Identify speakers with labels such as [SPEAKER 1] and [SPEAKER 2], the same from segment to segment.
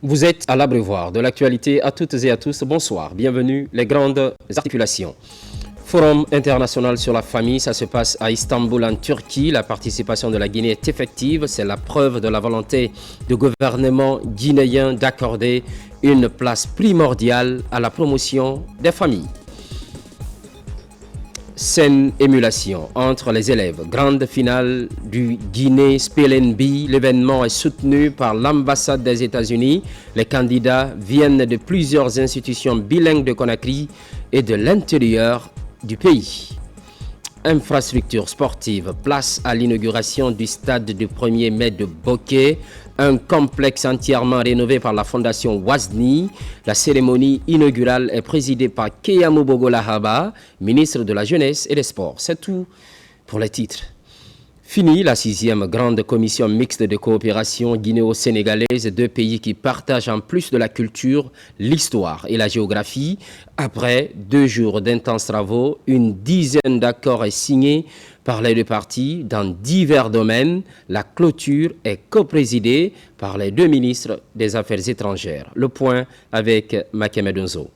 [SPEAKER 1] Vous êtes à l'abreuvoir de l'actualité à toutes et à tous. Bonsoir, bienvenue. Les grandes articulations. Forum international sur la famille, ça se passe à Istanbul en Turquie. La participation de la Guinée est effective. C'est la preuve de la volonté du gouvernement guinéen d'accorder une place primordiale à la promotion des familles. Saine émulation entre les élèves. Grande finale du Guinée Spelenby. L'événement est soutenu par l'ambassade des États-Unis. Les candidats viennent de plusieurs institutions bilingues de Conakry et de l'intérieur du pays. Infrastructure sportive, place à l'inauguration du stade du 1er mai de Bokeh, un complexe entièrement rénové par la fondation Wazni. La cérémonie inaugurale est présidée par Keyamou Bogolahaba, ministre de la Jeunesse et des Sports. C'est tout pour les titres. Fini la 6e grande commission mixte de coopération guinéo-sénégalaise, deux pays qui partagent en plus de la culture, l'histoire et la géographie. Après 2 jours d'intenses travaux, une dizaine d'accords est signée par les deux parties dans divers domaines. La clôture est coprésidée par les deux ministres des Affaires étrangères. Le point avec Makeme Donzo.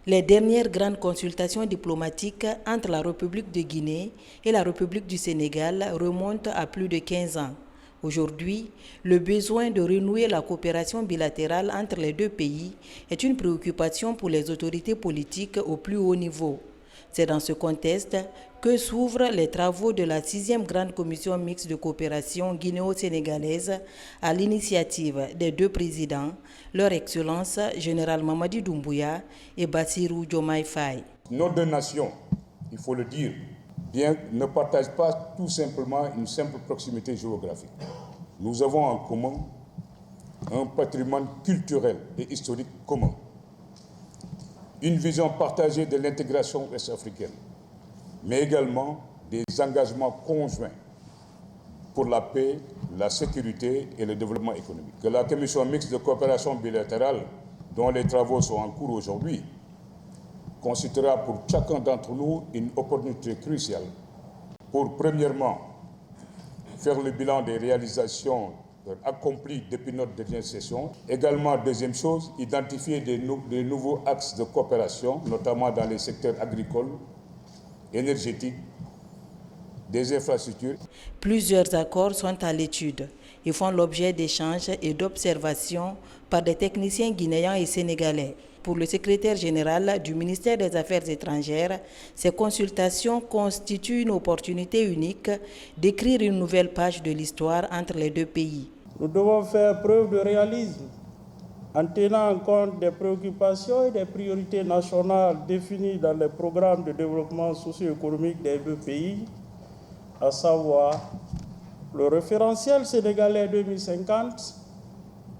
[SPEAKER 2] Les dernières grandes consultations diplomatiques entre la République de Guinée et la République du Sénégal remontent à plus de 15 ans. Aujourd'hui, le besoin de renouer la coopération bilatérale entre les deux pays est une préoccupation pour les autorités politiques au plus haut niveau. C'est dans ce contexte que s'ouvrent les travaux de la 6e grande commission mixte de coopération guinéo-sénégalaise à l'initiative des deux présidents, leur Excellence Général Mamadi Doumbouya et Bassirou Diomaye Faye.
[SPEAKER 3] Nos deux nations, il faut le dire, bien, ne partagent pas tout simplement une simple proximité géographique. Nous avons en commun un patrimoine culturel et historique commun, une vision partagée de l'intégration ouest-africaine, mais également des engagements conjoints pour la paix, la sécurité et le développement économique. Que la commission mixte de coopération bilatérale, dont les travaux sont en cours aujourd'hui, constituera pour chacun d'entre nous une opportunité cruciale pour, premièrement, faire le bilan des réalisations accomplies depuis notre dernière session. Également, deuxième chose, identifier des nouveaux axes de coopération, notamment dans les secteurs agricoles, énergétiques, des infrastructures.
[SPEAKER 2] Plusieurs accords sont à l'étude. Ils font l'objet d'échanges et d'observations par des techniciens guinéens et sénégalais. Pour le secrétaire général du ministère des Affaires étrangères, ces consultations constituent une opportunité unique d'écrire une nouvelle page de l'histoire entre les deux pays.
[SPEAKER 4] Nous devons faire preuve de réalisme en tenant compte des préoccupations et des priorités nationales définies dans les programmes de développement socio-économique des deux pays, à savoir le référentiel sénégalais 2050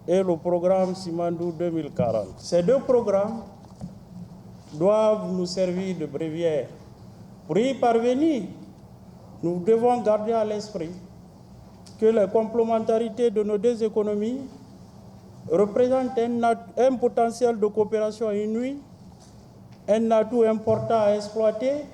[SPEAKER 4] et le programme Simandou 2040. Ces deux programmes doivent nous servir de bréviaire. Pour y parvenir, nous devons garder à l'esprit que les complémentarités de nos deux économies représentent un potentiel de coopération inouï, un atout important à exploiter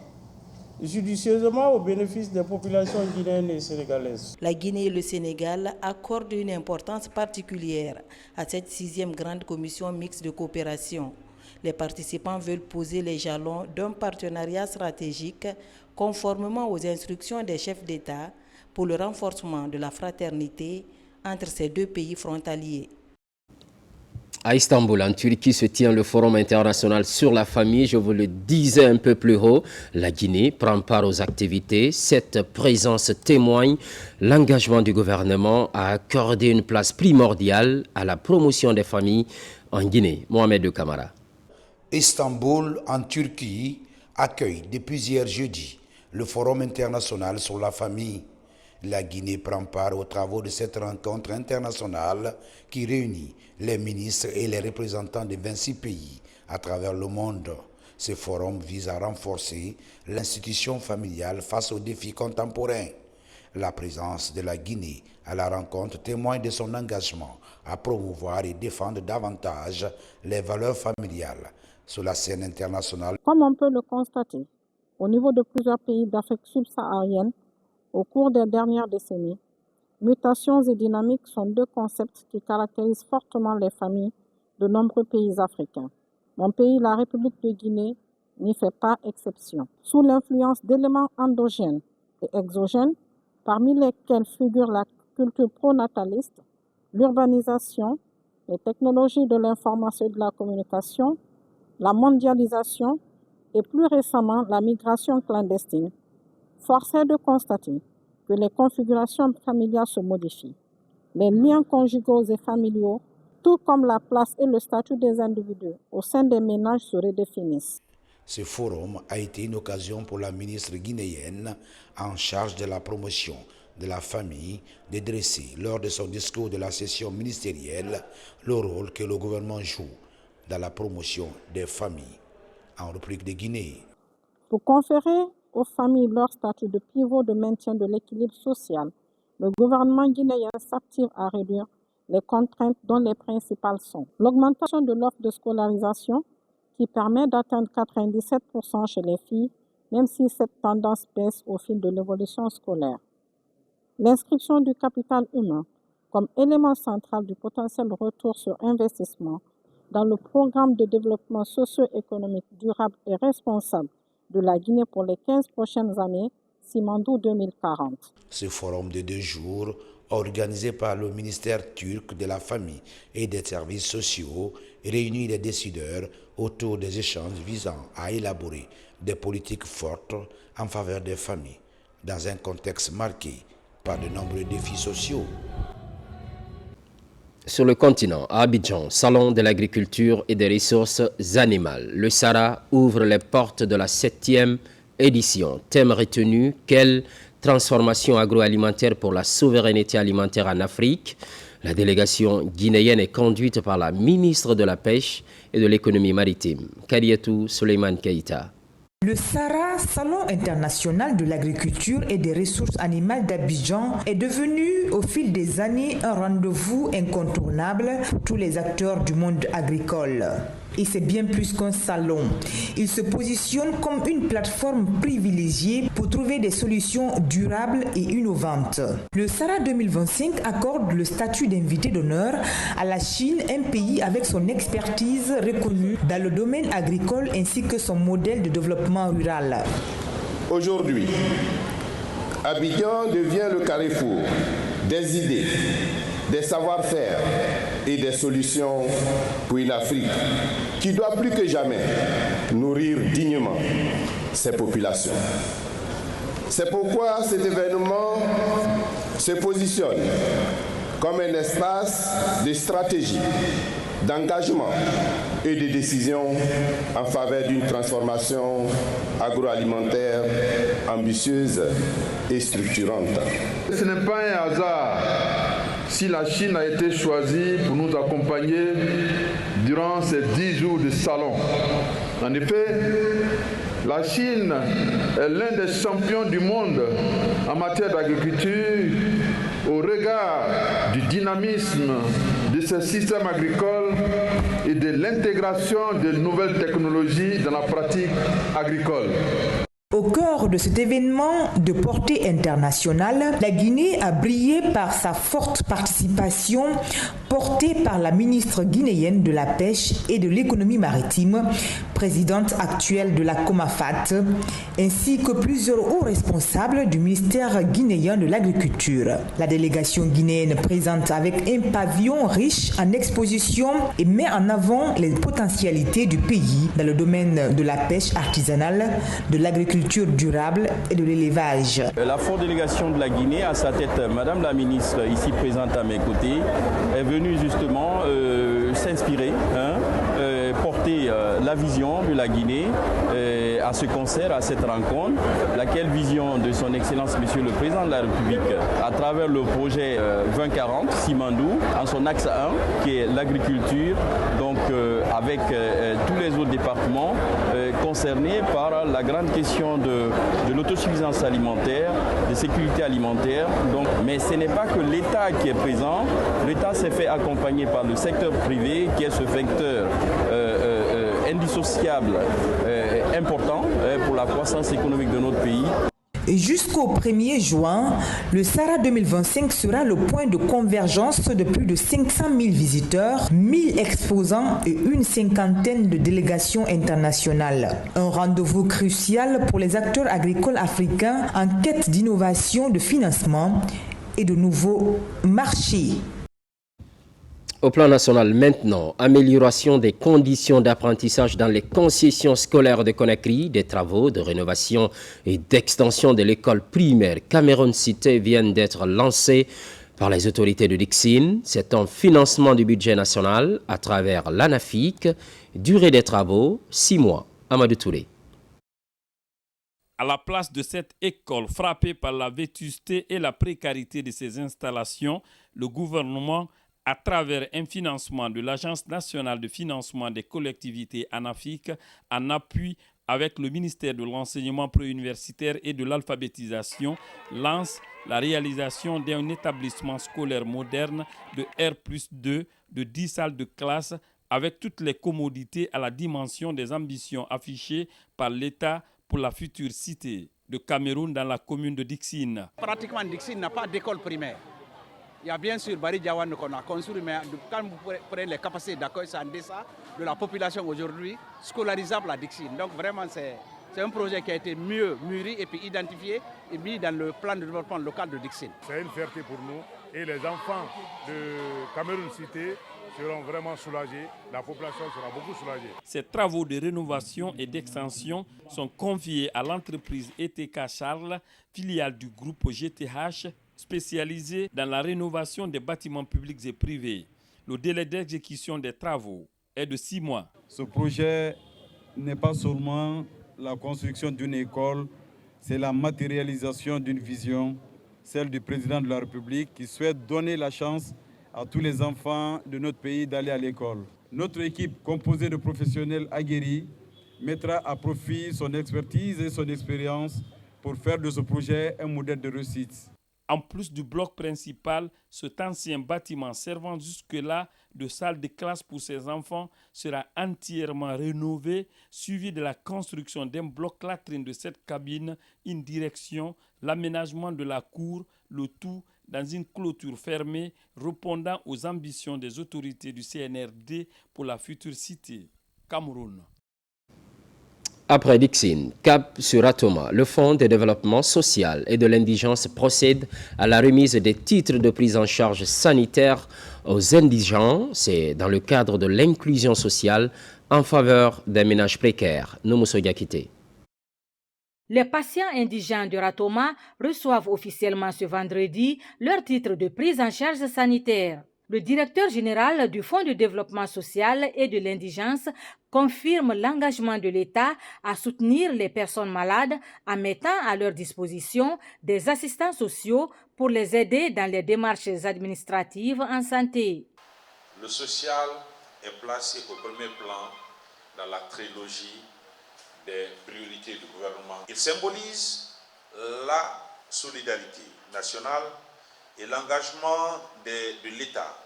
[SPEAKER 4] judicieusement au bénéfice des populations guinéennes et sénégalaises.
[SPEAKER 2] La Guinée et le Sénégal accordent une importance particulière à cette 6e grande commission mixte de coopération. Les participants veulent poser les jalons d'un partenariat stratégique conformément aux instructions des chefs d'État pour le renforcement de la fraternité entre ces deux pays frontaliers.
[SPEAKER 1] À Istanbul, en Turquie, se tient le Forum international sur la famille. Je vous le disais un peu plus haut, la Guinée prend part aux activités. Cette présence témoigne l'engagement du gouvernement à accorder une place primordiale à la promotion des familles en Guinée. Mohamed Kamara.
[SPEAKER 5] Istanbul, en Turquie, accueille depuis hier jeudi le Forum international sur la famille. La Guinée prend part aux travaux de cette rencontre internationale qui réunit les ministres et les représentants de 26 pays à travers le monde. Ce forum vise à renforcer l'institution familiale face aux défis contemporains. La présence de la Guinée à la rencontre témoigne de son engagement à promouvoir et défendre davantage les valeurs familiales sur la scène internationale.
[SPEAKER 6] Comme on peut le constater, au niveau de plusieurs pays d'Afrique subsaharienne, au cours des dernières décennies, mutations et dynamiques sont deux concepts qui caractérisent fortement les familles de nombreux pays africains. Mon pays, la République de Guinée, n'y fait pas exception. Sous l'influence d'éléments endogènes et exogènes, parmi lesquels figurent la culture pronataliste, l'urbanisation, les technologies de l'information et de la communication, la mondialisation et plus récemment la migration clandestine, force est de constater que les configurations familiales se modifient. Les liens conjugaux et familiaux, tout comme la place et le statut des individus au sein des ménages se redéfinissent.
[SPEAKER 5] Ce forum a été une occasion pour la ministre guinéenne en charge de la promotion de la famille de dresser, lors de son discours de la session ministérielle, le rôle que le gouvernement joue dans la promotion des familles en République de Guinée.
[SPEAKER 6] Pour conférer aux familles leur statut de pivot de maintien de l'équilibre social, le gouvernement guinéen s'active à réduire les contraintes dont les principales sont l'augmentation de l'offre de scolarisation qui permet d'atteindre 97% chez les filles, même si cette tendance baisse au fil de l'évolution scolaire. L'inscription du capital humain comme élément central du potentiel retour sur investissement dans le programme de développement socio-économique durable et responsable de la Guinée pour les 15 prochaines années, Simandou 2040.
[SPEAKER 5] Ce forum de 2 jours, organisé par le ministère turc de la Famille et des Services sociaux, réunit les décideurs autour des échanges visant à élaborer des politiques fortes en faveur des familles, dans un contexte marqué par de nombreux défis sociaux.
[SPEAKER 1] Sur le continent, à Abidjan, salon de l'agriculture et des ressources animales, le SARA ouvre les portes de la 7e édition. Thème retenu, quelle transformation agroalimentaire pour la souveraineté alimentaire en Afrique. La délégation guinéenne est conduite par la ministre de la Pêche et de l'économie maritime, Kadiatou Souleymane Keïta.
[SPEAKER 7] Le SARA, Salon international de l'agriculture et des ressources animales d'Abidjan, est devenu au fil des années un rendez-vous incontournable pour tous les acteurs du monde agricole. Et c'est bien plus qu'un salon. Il se positionne comme une plateforme privilégiée pour trouver des solutions durables et innovantes. Le SARA 2025 accorde le statut d'invité d'honneur à la Chine, un pays avec son expertise reconnue dans le domaine agricole ainsi que son modèle de développement rural.
[SPEAKER 8] Aujourd'hui, Abidjan devient le carrefour des idées, des savoir-faire et des solutions pour une Afrique qui doit plus que jamais nourrir dignement ses populations. C'est pourquoi cet événement se positionne comme un espace de stratégie, d'engagement et de décision en faveur d'une transformation agroalimentaire ambitieuse et structurante.
[SPEAKER 9] Ce n'est pas un hasard si la Chine a été choisie pour nous accompagner durant ces 10 jours de salon. En effet, la Chine est l'un des champions du monde en matière d'agriculture au regard du dynamisme de ce système agricole et de l'intégration de nouvelles technologies dans la pratique agricole.
[SPEAKER 7] Au cœur de cet événement de portée internationale, la Guinée a brillé par sa forte participation portée par la ministre guinéenne de la Pêche et de l'économie maritime, présidente actuelle de la COMAFAT, ainsi que plusieurs hauts responsables du ministère guinéen de l'Agriculture. La délégation guinéenne présente avec un pavillon riche en exposition et met en avant les potentialités du pays dans le domaine de la pêche artisanale, de l'agriculture durable et de l'élevage.
[SPEAKER 10] La forte délégation de la Guinée, à sa tête, Madame la ministre, ici présente à mes côtés, est venue justement s'inspirer, porter la vision de la Guinée à ce concert, à cette rencontre, laquelle vision de son Excellence Monsieur le Président de la République, à travers le projet 2040, Simandou, en son axe 1, qui est l'agriculture, donc avec tous les autres départements concernés par la grande question de l'autosuffisance alimentaire, de sécurité alimentaire. Donc, mais ce n'est pas que l'État qui est présent. L'État s'est fait accompagner par le secteur privé, qui est ce vecteur indissociable, important pour la croissance économique de notre pays.
[SPEAKER 7] Et jusqu'au 1er juin, le SARA 2025 sera le point de convergence de plus de 500 000 visiteurs, 1000 exposants et une cinquantaine de délégations internationales. Un rendez-vous crucial pour les acteurs agricoles africains en quête d'innovation, de financement et de nouveaux marchés.
[SPEAKER 1] Au plan national maintenant, amélioration des conditions d'apprentissage dans les concessions scolaires de Conakry, des travaux de rénovation et d'extension de l'école primaire Cameroun Cité viennent d'être lancés par les autorités de Dixine. C'est un financement du budget national à travers l'ANAFIC. Durée des travaux, 6 mois. Amadou Touré.
[SPEAKER 11] À la place de cette école frappée par la vétusté et la précarité de ses installations, le gouvernement, à travers un financement de l'Agence nationale de financement des collectivités ANAFIC, en appui avec le ministère de l'enseignement préuniversitaire et de l'alphabétisation, lance la réalisation d'un établissement scolaire moderne de R+2 de 10 salles de classe avec toutes les commodités à la dimension des ambitions affichées par l'État pour la future cité de Cameroun dans la commune de Dixine.
[SPEAKER 12] Pratiquement, Dixine n'a pas d'école primaire. Il y a bien sûr Bari Diawane qu'on a construit, mais quand vous prenez les capacités d'accueil, c'est en deçà de la population aujourd'hui scolarisable à Dixine. Donc vraiment, c'est un projet qui a été mieux mûri et puis identifié et mis dans le plan de développement local de Dixine.
[SPEAKER 13] C'est une fierté pour nous et les enfants de Cameroun Cité seront vraiment soulagés, la population sera beaucoup soulagée.
[SPEAKER 11] Ces travaux de rénovation et d'extension sont confiés à l'entreprise ETK Charles, filiale du groupe GTH, spécialisée dans la rénovation des bâtiments publics et privés. Le délai d'exécution des travaux est de 6 mois.
[SPEAKER 14] Ce projet n'est pas seulement la construction d'une école, c'est la matérialisation d'une vision, celle du président de la République qui souhaite donner la chance à tous les enfants de notre pays d'aller à l'école. Notre équipe, composée de professionnels aguerris, mettra à profit son expertise et son expérience pour faire de ce projet un modèle de réussite.
[SPEAKER 11] En plus du bloc principal, cet ancien bâtiment servant jusque-là de salle de classe pour ses enfants sera entièrement rénové, suivi de la construction d'un bloc latrine de cette cabine, une direction, l'aménagement de la cour, le tout dans une clôture fermée répondant aux ambitions des autorités du CNRD pour la future cité. Cameroun.
[SPEAKER 1] Après Dixine, cap sur Atoma, le Fonds de développement social et de l'indigence procède à la remise des titres de prise en charge sanitaire aux indigents. C'est dans le cadre de l'inclusion sociale en faveur des ménages précaires. Noumousso Yakité.
[SPEAKER 15] Les patients indigents de Ratoma reçoivent officiellement ce vendredi leur titre de prise en charge sanitaire. Le directeur général du Fonds de développement social et de l'indigence confirme l'engagement de l'État à soutenir les personnes malades en mettant à leur disposition des assistants sociaux pour les aider dans les démarches administratives en santé.
[SPEAKER 16] Le social est placé au premier plan dans la trilogie des priorités du gouvernement. Il symbolise la solidarité nationale et l'engagement de l'État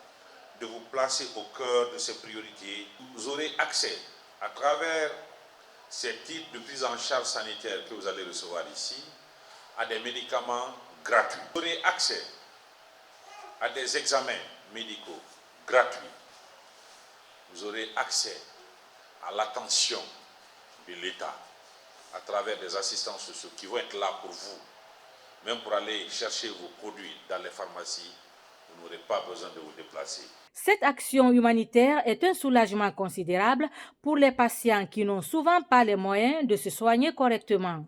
[SPEAKER 16] de vous placer au cœur de ces priorités. Vous aurez accès à travers ces types de prise en charge sanitaire que vous allez recevoir ici à des médicaments gratuits. Vous aurez accès à des examens médicaux gratuits. Vous aurez accès à l'attention de l'État à travers des assistants sociaux qui vont être là pour vous. Même pour aller chercher vos produits dans les pharmacies, vous n'aurez pas besoin de vous déplacer.
[SPEAKER 15] Cette action humanitaire est un soulagement considérable pour les patients qui n'ont souvent pas les moyens de se soigner correctement.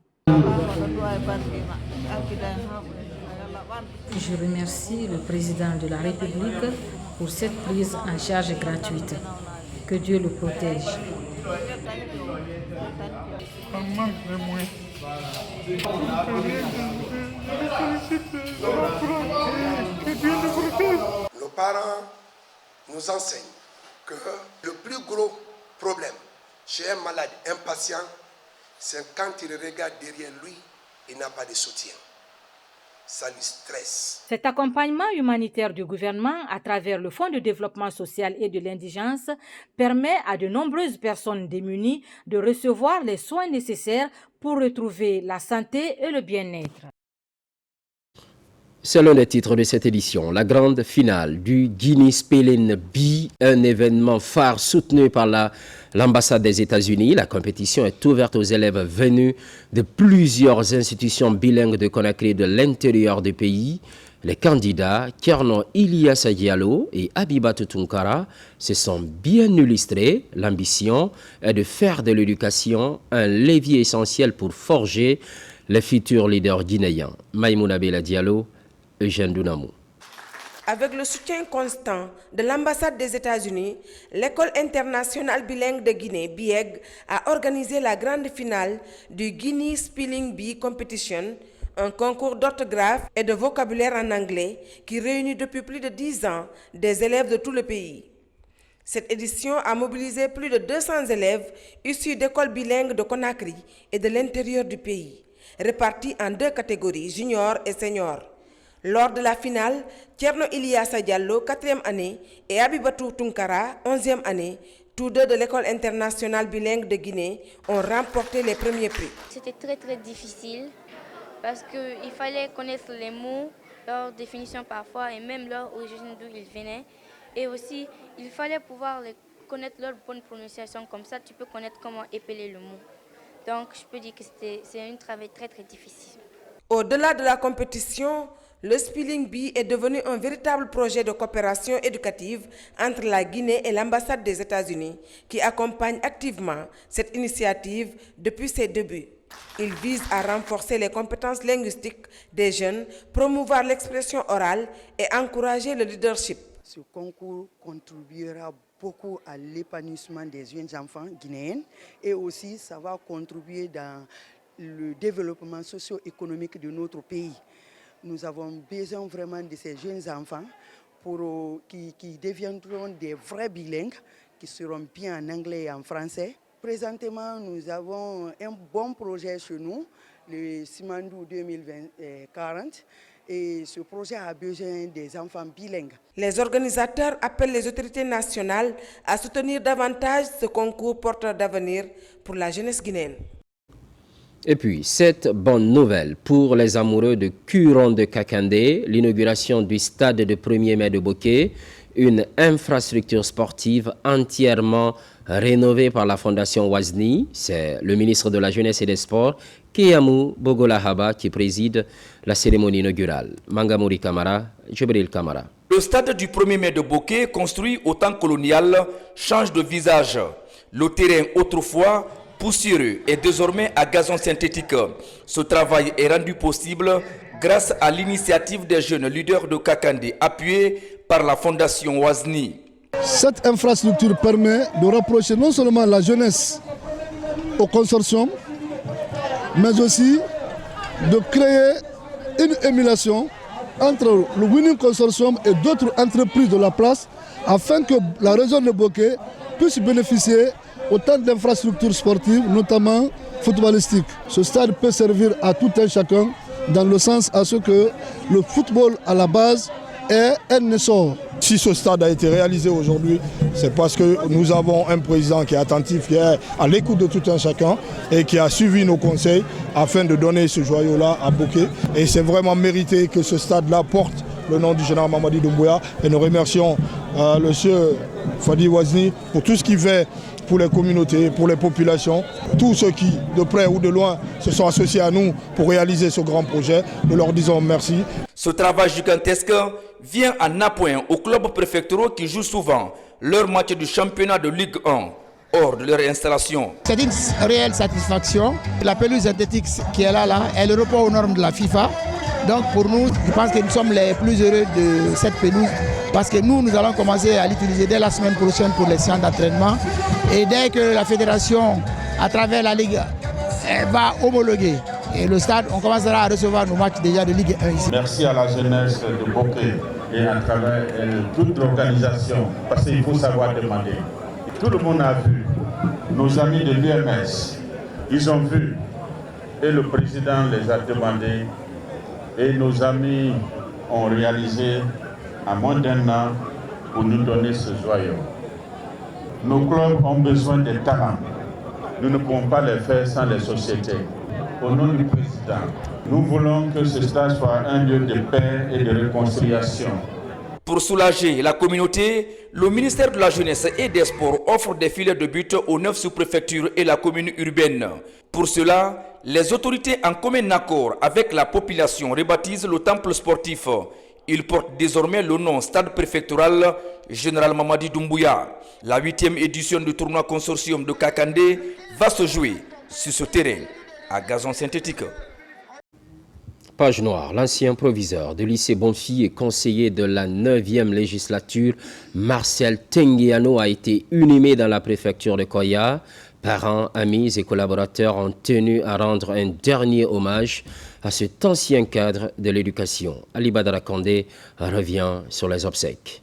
[SPEAKER 17] Je remercie le président de la République pour cette prise en charge gratuite. Que Dieu le protège.
[SPEAKER 18] Nos parents nous enseignent que le plus gros problème chez un malade impatient, c'est quand il regarde derrière lui, il n'a pas de soutien. ça lui stresse.
[SPEAKER 15] Cet accompagnement humanitaire du gouvernement à travers le Fonds de développement social et de l'indigence permet à de nombreuses personnes démunies de recevoir les soins nécessaires pour retrouver la santé et le bien-être.
[SPEAKER 1] C'est l'un des titres de cette édition, la grande finale du Guinea Spelling Bee, un événement phare soutenu par l'ambassade des États-Unis. La compétition est ouverte aux élèves venus de plusieurs institutions bilingues de Conakry de l'intérieur du pays. Les candidats Kerno Ilyassa Diallo et Abibatou Tunkara se sont bien illustrés. L'ambition est de faire de l'éducation un levier essentiel pour forger les futurs leaders guinéens. Maïmouna Bella Diallo, Eugène Dunamou.
[SPEAKER 19] Avec le soutien constant de l'ambassade des États-Unis, l'école internationale bilingue de Guinée, BIEG, a organisé la grande finale du Guinea Spelling Bee Competition, un concours d'orthographe et de vocabulaire en anglais qui réunit depuis plus de 10 ans des élèves de tout le pays. Cette édition a mobilisé plus de 200 élèves issus d'écoles bilingues de Conakry et de l'intérieur du pays, répartis en 2 catégories, junior et senior. Lors de la finale, Kerno Ilyassa Diallo, 4e année, et Abibatou Tunkara, 11e année, tous deux de l'école internationale bilingue de Guinée, ont remporté les premiers prix.
[SPEAKER 20] C'était très difficile parce qu'il fallait connaître les mots, leur définition parfois et même leur origine d'où ils venaient. Et aussi, il fallait pouvoir connaître leur bonne prononciation, comme ça tu peux connaître comment épeler le mot. Donc je peux dire que c'est un travail très difficile.
[SPEAKER 19] Au-delà de la compétition, le Spelling Bee est devenu un véritable projet de coopération éducative entre la Guinée et l'ambassade des États-Unis qui accompagne activement cette initiative depuis ses débuts. Il vise à renforcer les compétences linguistiques des jeunes, promouvoir l'expression orale et encourager le leadership.
[SPEAKER 21] Ce concours contribuera beaucoup à l'épanouissement des jeunes enfants guinéens et aussi ça va contribuer dans le développement socio-économique de notre pays. Nous avons besoin vraiment de ces jeunes enfants qui deviendront des vrais bilingues, qui seront bien en anglais et en français. Présentement, nous avons un bon projet chez nous, le Simandou 2040, et ce projet a besoin des enfants bilingues.
[SPEAKER 19] Les organisateurs appellent les autorités nationales à soutenir davantage ce concours porteur d'avenir pour la jeunesse guinéenne.
[SPEAKER 1] Et puis, cette bonne nouvelle pour les amoureux de Curon de Kakandé, l'inauguration du stade de 1er mai de Boké, une infrastructure sportive entièrement rénovée par la Fondation Wazni. C'est le ministre de la Jeunesse et des Sports, Keyamou Bogolahaba, qui préside la cérémonie inaugurale. Mangamouri Kamara, Jibril Kamara.
[SPEAKER 22] Le stade du 1er mai de Boké, construit au temps colonial, change de visage. Le terrain autrefois poussiéreux est désormais à gazon synthétique. Ce travail est rendu possible grâce à l'initiative des jeunes leaders de Kakandé, appuyés par la Fondation Wazni.
[SPEAKER 23] Cette infrastructure permet de rapprocher non seulement la jeunesse au consortium, mais aussi de créer une émulation entre le Winning Consortium et d'autres entreprises de la place afin que la région de Boké puisse bénéficier autant d'infrastructures sportives, notamment footballistiques. Ce stade peut servir à tout un chacun dans le sens à ce que le football à la base ait un essor.
[SPEAKER 24] Si ce stade a été réalisé aujourd'hui, c'est parce que nous avons un président qui est attentif, qui est à l'écoute de tout un chacun et qui a suivi nos conseils afin de donner ce joyau-là à Boké. Et c'est vraiment mérité que ce stade-là porte le nom du général Mamadi Doumbouya. Et nous remercions le monsieur Fadi Wazni pour tout ce qu'il fait pour les communautés, pour les populations, tous ceux qui, de près ou de loin, se sont associés à nous pour réaliser ce grand projet. Nous leur disons merci.
[SPEAKER 22] Ce travail gigantesque vient en appoint aux clubs préfectoraux qui jouent souvent leur match du championnat de Ligue 1 hors de leur installation.
[SPEAKER 25] C'est une réelle satisfaction. La pelouse synthétique qui est là, elle répond aux normes de la FIFA. Donc pour nous, je pense que nous sommes les plus heureux de cette pelouse parce que nous allons commencer à l'utiliser dès la semaine prochaine pour les séances d'entraînement. Et dès que la fédération, à travers la Ligue, va homologuer et le stade, on commencera à recevoir nos matchs déjà de Ligue 1 ici.
[SPEAKER 26] Merci à la jeunesse de Boké et à travers toute l'organisation, parce qu'il faut savoir demander. Tout le monde a vu, nos amis de l'UMS, ils ont vu, et le président les a demandé et nos amis ont réalisé en moins d'un an pour nous donner ce joyau. Nos clubs ont besoin de talents. Nous ne pouvons pas les faire sans les sociétés. Au nom du président, nous voulons que ce stade soit un lieu de paix et de réconciliation.
[SPEAKER 22] Pour soulager la communauté, le ministère de la Jeunesse et des Sports offre des filets de but aux 9 sous-préfectures et la commune urbaine. Pour cela, les autorités en commun accord avec la population rebaptisent le temple sportif. Il porte désormais le nom Stade préfectoral Général Mamadi Doumbouya. La 8e édition du tournoi consortium de Kakandé va se jouer sur ce terrain à gazon synthétique.
[SPEAKER 1] Page noire, l'ancien proviseur du lycée Bonfi et conseiller de la 9e législature, Marcel Tenguiano, a été inhumé dans la préfecture de Koya. Parents, amis et collaborateurs ont tenu à rendre un dernier hommage à cet ancien cadre de l'éducation. Ali Badara Kandé revient sur les obsèques.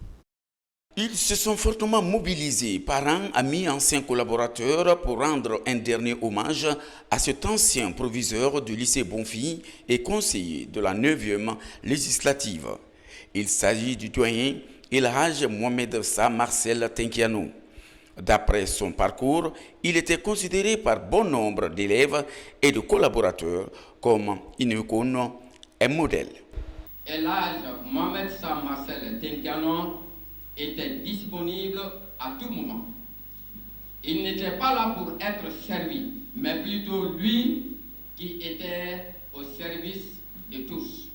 [SPEAKER 2] Ils se sont fortement mobilisés, parents, amis, anciens collaborateurs, pour rendre un dernier hommage à cet ancien proviseur du lycée Bonfi et conseiller de la 9e législative. Il s'agit du doyen El Hadj Mohamed Sa Marcel Tenguiano. D'après son parcours, il était considéré par bon nombre d'élèves et de collaborateurs comme une icône, un modèle.
[SPEAKER 3] El Hadj Mohamed Sa Marcel Tenguiano était disponible à tout moment. Il n'était pas là pour être servi, mais plutôt lui qui était au service de tous.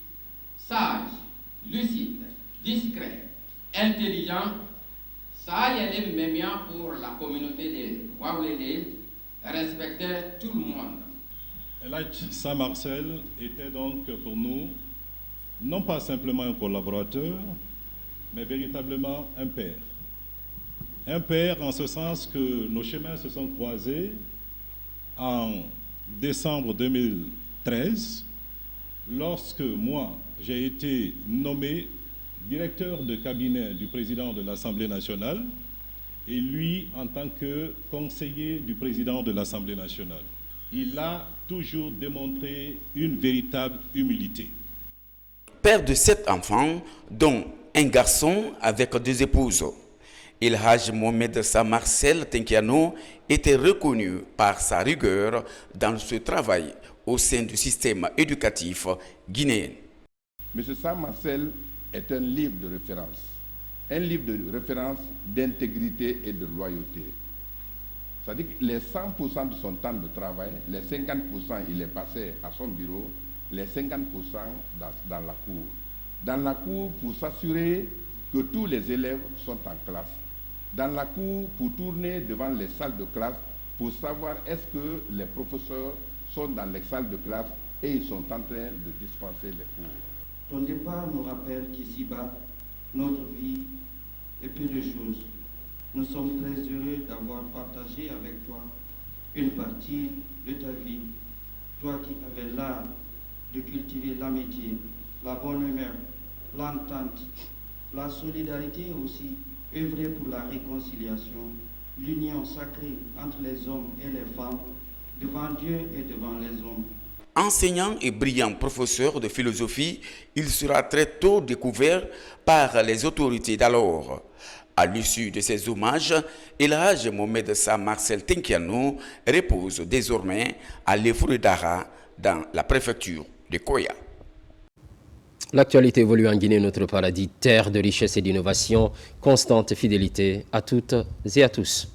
[SPEAKER 3] Sage, lucide, discret, intelligent, ça y allait même bien pour la communauté de Waoulélé, respectait tout le monde.
[SPEAKER 4] El Hadj Sa Marcel était donc pour nous non pas simplement un collaborateur, mais véritablement un père. Un père en ce sens que nos chemins se sont croisés en décembre 2013, lorsque moi, j'ai été nommé directeur de cabinet du président de l'Assemblée nationale et lui en tant que conseiller du président de l'Assemblée nationale. Il a toujours démontré une véritable humilité.
[SPEAKER 2] Père de 7 enfants, dont un garçon avec 2 épouses. El Hadj Mohamed Sa Marcel Tenguiano était reconnu par sa rigueur dans ce travail au sein du système éducatif guinéen.
[SPEAKER 5] M. Sa Marcel est un livre de référence d'intégrité et de loyauté. C'est-à-dire que les 100% de son temps de travail, les 50% il est passé à son bureau, les 50% dans la cour. Dans la cour pour s'assurer que tous les élèves sont en classe. Dans la cour pour tourner devant les salles de classe pour savoir est-ce que les professeurs sont dans les salles de classe et ils sont en train de dispenser les cours.
[SPEAKER 6] Ton départ nous rappelle qu'ici-bas, notre vie est peu de choses. Nous sommes très heureux d'avoir partagé avec toi une partie de ta vie. Toi qui avais l'art de cultiver l'amitié, la bonne humeur, l'entente, la solidarité aussi, œuvrer pour la réconciliation, l'union sacrée entre les hommes et les femmes, devant Dieu et devant les hommes.
[SPEAKER 2] Enseignant et brillant professeur de philosophie, il sera très tôt découvert par les autorités d'alors. À l'issue de ces hommages, El Hadj Mohamed Sa Marcel Tenguiano repose désormais à l'Efouredara dans la préfecture de Koya.
[SPEAKER 1] L'actualité évolue en Guinée, notre paradis, terre de richesse et d'innovation, constante fidélité à toutes et à tous.